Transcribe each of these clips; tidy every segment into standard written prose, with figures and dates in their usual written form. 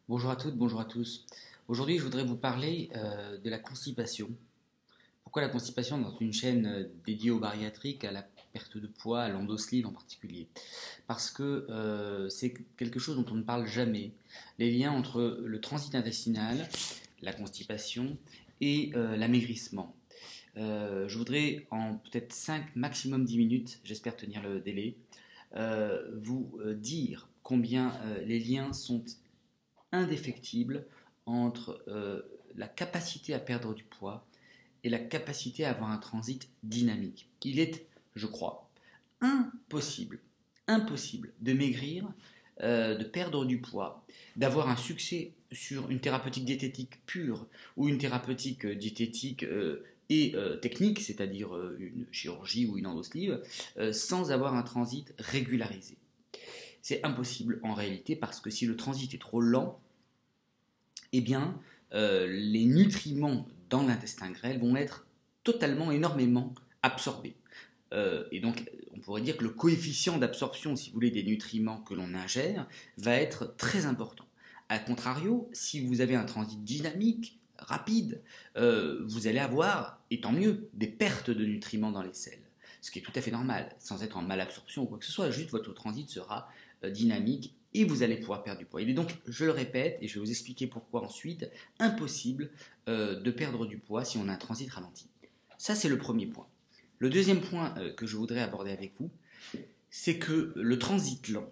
Bonjour à toutes, bonjour à tous. Aujourd'hui, je voudrais vous parler de la constipation. Pourquoi la constipation dans une chaîne dédiée aux bariatriques, à la perte de poids, à l'endoslive en particulier? Parce que c'est quelque chose dont on ne parle jamais. Les liens entre le transit intestinal, la constipation et l'amaigrissement. Je voudrais en peut-être 5, maximum 10 minutes, j'espère tenir le délai, vous dire combien les liens sont indéfectible entre la capacité à perdre du poids et la capacité à avoir un transit dynamique. Il est, je crois, impossible de maigrir, de perdre du poids, d'avoir un succès sur une thérapeutique diététique pure ou une thérapeutique diététique et technique, c'est-à-dire une chirurgie ou une endoslive, sans avoir un transit régularisé. C'est impossible en réalité parce que si le transit est trop lent, eh bien, les nutriments dans l'intestin grêle vont être totalement, énormément absorbés. Et donc, on pourrait dire que le coefficient d'absorption, si vous voulez, des nutriments que l'on ingère va être très important. A contrario, si vous avez un transit dynamique, rapide, vous allez avoir, et tant mieux, des pertes de nutriments dans les selles. Ce qui est tout à fait normal, sans être en malabsorption ou quoi que ce soit, juste votre transit sera dynamique et vous allez pouvoir perdre du poids. Il est donc, je le répète, et je vais vous expliquer pourquoi ensuite, impossible de perdre du poids si on a un transit ralenti. Ça, c'est le premier point. Le deuxième point que je voudrais aborder avec vous, c'est que le transit lent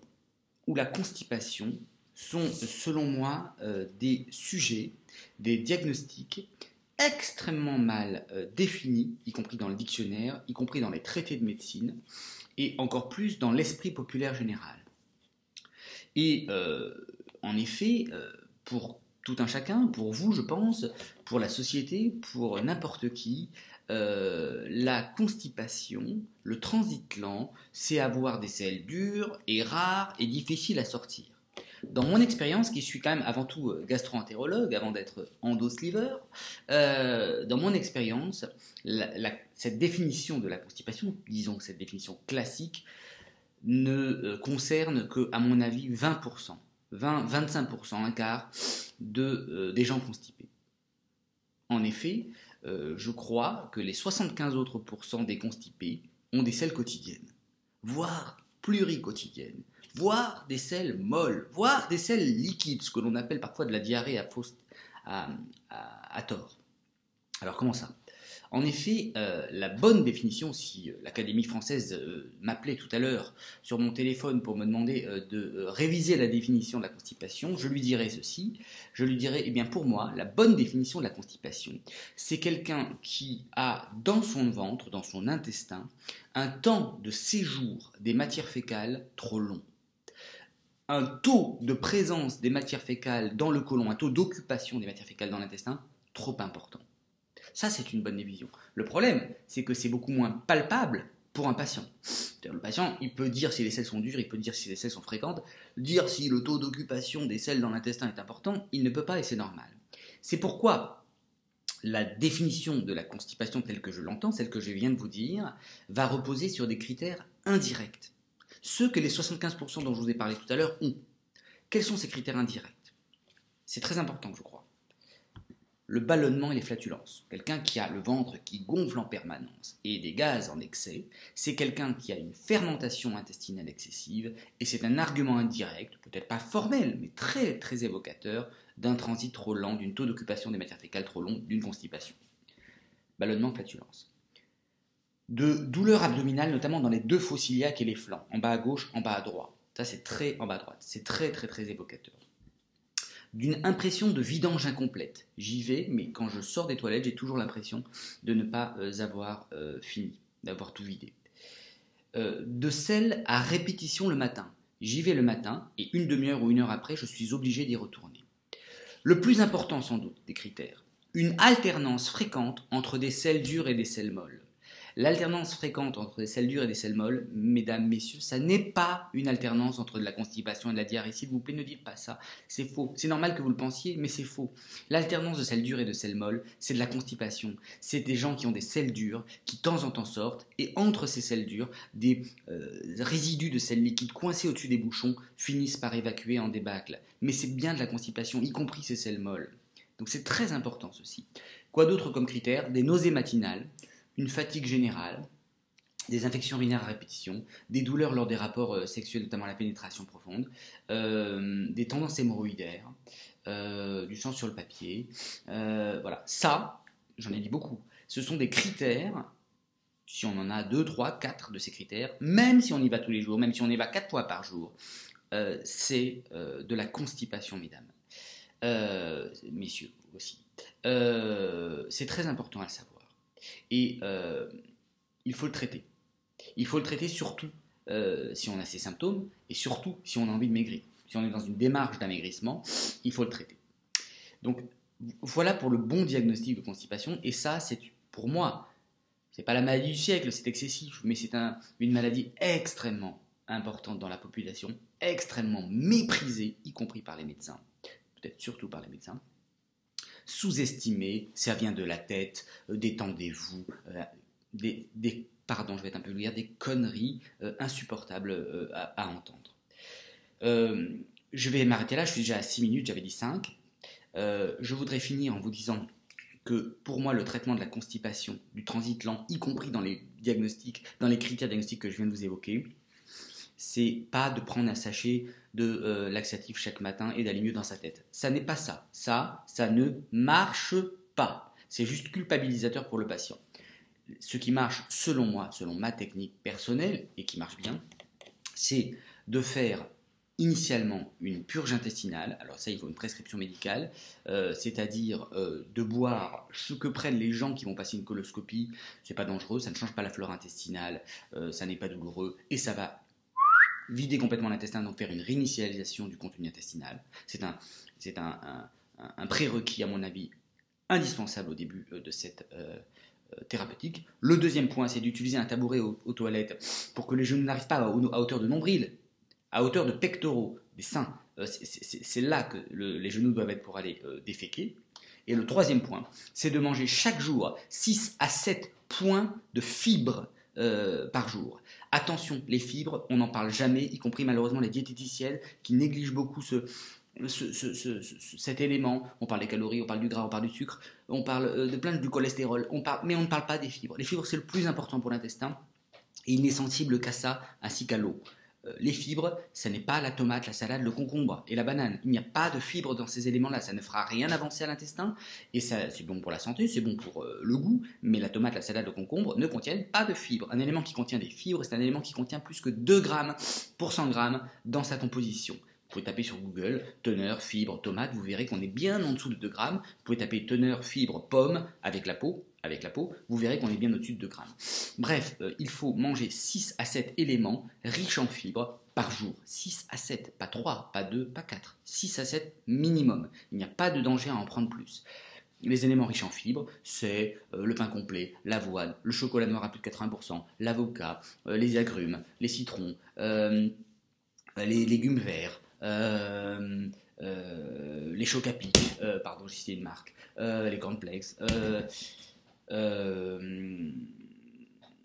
ou la constipation sont, selon moi, des sujets, des diagnostics extrêmement mal définis, y compris dans le dictionnaire, y compris dans les traités de médecine, et encore plus dans l'esprit populaire général. Et en effet, pour tout un chacun, pour vous, je pense, pour la société, pour n'importe qui, la constipation, le transit lent, c'est avoir des selles dures et rares et difficiles à sortir. Dans mon expérience, qui suis quand même avant tout gastro-entérologue, avant d'être endosliver, dans mon expérience, cette définition de la constipation, disons cette définition classique, ne concerne que, à mon avis, 20%, 20-25%, un quart des gens constipés. En effet, je crois que les 75 autres pourcents des constipés ont des selles quotidiennes, voire pluriquotidiennes, voire des selles molles, voire des selles liquides, ce que l'on appelle parfois de la diarrhée à tort. Alors comment ça ? En effet, la bonne définition, si l'Académie française m'appelait tout à l'heure sur mon téléphone pour me demander de réviser la définition de la constipation, je lui dirais ceci, je lui dirais, eh bien pour moi, la bonne définition de la constipation, c'est quelqu'un qui a dans son ventre, dans son intestin, un temps de séjour des matières fécales trop long. Un taux de présence des matières fécales dans le côlon, un taux d'occupation des matières fécales dans l'intestin trop important. Ça, c'est une bonne division. Le problème, c'est que c'est beaucoup moins palpable pour un patient. Le patient, il peut dire si les selles sont dures, il peut dire si les selles sont fréquentes, dire si le taux d'occupation des selles dans l'intestin est important, il ne peut pas et c'est normal. C'est pourquoi la définition de la constipation telle que je l'entends, celle que je viens de vous dire, va reposer sur des critères indirects. Ceux que les 75% dont je vous ai parlé tout à l'heure ont. Quels sont ces critères indirects? C'est très important, je crois. Le ballonnement et les flatulences. Quelqu'un qui a le ventre qui gonfle en permanence et des gaz en excès, c'est quelqu'un qui a une fermentation intestinale excessive et c'est un argument indirect, peut-être pas formel, mais très très évocateur d'un transit trop lent, d'une taux d'occupation des matières fécales trop long, d'une constipation. Ballonnement, flatulences. De douleurs abdominales, notamment dans les deux fosses iliaques et les flancs, en bas à gauche, en bas à droite. Ça c'est très en bas à droite, c'est très très très évocateur. D'une impression de vidange incomplète. J'y vais, mais quand je sors des toilettes, j'ai toujours l'impression de ne pas avoir fini, d'avoir tout vidé. De selles à répétition le matin. J'y vais le matin, et une demi-heure ou une heure après, je suis obligé d'y retourner. Le plus important sans doute des critères, une alternance fréquente entre des selles dures et des selles molles. L'alternance fréquente entre des selles dures et des selles molles, mesdames, messieurs, ça n'est pas une alternance entre de la constipation et de la diarrhée. S'il vous plaît, ne dites pas ça. C'est faux. C'est normal que vous le pensiez, mais c'est faux. L'alternance de selles dures et de selles molles, c'est de la constipation. C'est des gens qui ont des selles dures, qui de temps en temps sortent, et entre ces selles dures, des résidus de selles liquides coincés au-dessus des bouchons finissent par évacuer en débâcle. Mais c'est bien de la constipation, y compris ces selles molles. Donc c'est très important ceci. Quoi d'autre comme critères? Des nausées matinales, une fatigue générale, des infections urinaires à répétition, des douleurs lors des rapports sexuels, notamment la pénétration profonde, des tendances hémorroïdaires, du sang sur le papier. Voilà, ça, j'en ai dit beaucoup. Ce sont des critères, si on en a 2, 3, 4 de ces critères, même si on y va tous les jours, même si on y va 4 fois par jour, c'est de la constipation, mesdames. Messieurs aussi. C'est très important à le savoir. Et il faut le traiter. Il faut le traiter surtout si on a ces symptômes et surtout si on a envie de maigrir. Si on est dans une démarche d'amaigrissement, il faut le traiter. Donc voilà pour le bon diagnostic de constipation. Et ça, c'est pour moi, c'est pas la maladie du siècle, c'est excessif, mais c'est une maladie extrêmement importante dans la population, extrêmement méprisée, y compris par les médecins, peut-être surtout par les médecins. Sous-estimé, ça vient de la tête, détendez-vous, pardon, je vais être un peu vulgaire, des conneries insupportables à entendre. Je vais m'arrêter là, je suis déjà à 6 minutes, j'avais dit 5. Je voudrais finir en vous disant que pour moi, le traitement de la constipation, du transit lent, y compris dans les diagnostics, dans les critères diagnostiques que je viens de vous évoquer, c'est pas de prendre un sachet de laxatif chaque matin et d'aller mieux dans sa tête. Ça n'est pas ça. Ça ne marche pas. C'est juste culpabilisateur pour le patient. Ce qui marche, selon moi, selon ma technique personnelle, et qui marche bien, c'est de faire initialement une purge intestinale. Alors ça, il faut une prescription médicale, c'est-à-dire de boire ce que prennent les gens qui vont passer une coloscopie. C'est pas dangereux, ça ne change pas la flore intestinale, ça n'est pas douloureux, et ça va vider complètement l'intestin, donc faire une réinitialisation du contenu intestinal. C'est un prérequis, à mon avis, indispensable au début de cette thérapeutique. Le deuxième point, c'est d'utiliser un tabouret aux toilettes pour que les genoux n'arrivent pas à hauteur de nombril, à hauteur de pectoraux, des seins. C'est là que les genoux doivent être pour aller déféquer. Et le troisième point, c'est de manger chaque jour 6 à 7 points de fibres par jour. Attention, les fibres, on n'en parle jamais, y compris malheureusement les diététiciennes qui négligent beaucoup cet élément. On parle des calories, on parle du gras, on parle du sucre, on parle du cholestérol, mais on ne parle pas des fibres. Les fibres, c'est le plus important pour l'intestin et il n'est sensible qu'à ça ainsi qu'à l'eau. Les fibres, ce n'est pas la tomate, la salade, le concombre et la banane. Il n'y a pas de fibres dans ces éléments-là. Ça ne fera rien avancer à l'intestin. Et ça, c'est bon pour la santé, c'est bon pour le goût. Mais la tomate, la salade, le concombre ne contiennent pas de fibres. Un élément qui contient des fibres, c'est un élément qui contient plus que 2 grammes pour 100 grammes dans sa composition. Vous pouvez taper sur Google teneur, fibre, tomate, vous verrez qu'on est bien en dessous de 2 grammes. Vous pouvez taper teneur, fibre, pomme avec la peau, vous verrez qu'on est bien au-dessus de 2 grammes. Bref, il faut manger 6 à 7 éléments riches en fibres par jour. 6 à 7, pas 3, pas 2, pas 4. 6 à 7 minimum. Il n'y a pas de danger à en prendre plus. Les éléments riches en fibres, c'est le pain complet, l'avoine, le chocolat noir à plus de 80%, l'avocat, les agrumes, les citrons, les légumes verts, les chocs à pic, pardon, j'ai cité une marque, les cornflakes,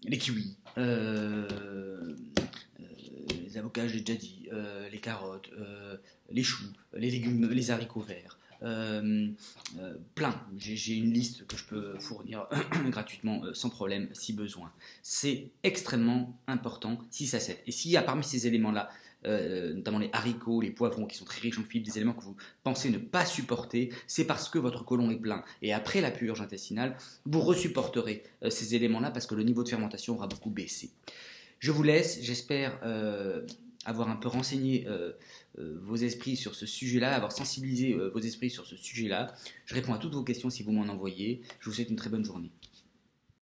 les kiwis, les avocats, j'ai déjà dit, les carottes, les choux, les légumes, les haricots verts, plein. J'ai une liste que je peux fournir gratuitement, sans problème, si besoin. C'est extrêmement important, 6 à 7. Et s'il y a parmi ces éléments-là, notamment les haricots, les poivrons qui sont très riches en fibres, des éléments que vous pensez ne pas supporter, c'est parce que votre côlon est plein. Et après la purge intestinale, vous resupporterez ces éléments-là parce que le niveau de fermentation aura beaucoup baissé. Je vous laisse, j'espère avoir un peu renseigné vos esprits sur ce sujet-là, avoir sensibilisé vos esprits sur ce sujet-là. Je réponds à toutes vos questions si vous m'en envoyez. Je vous souhaite une très bonne journée.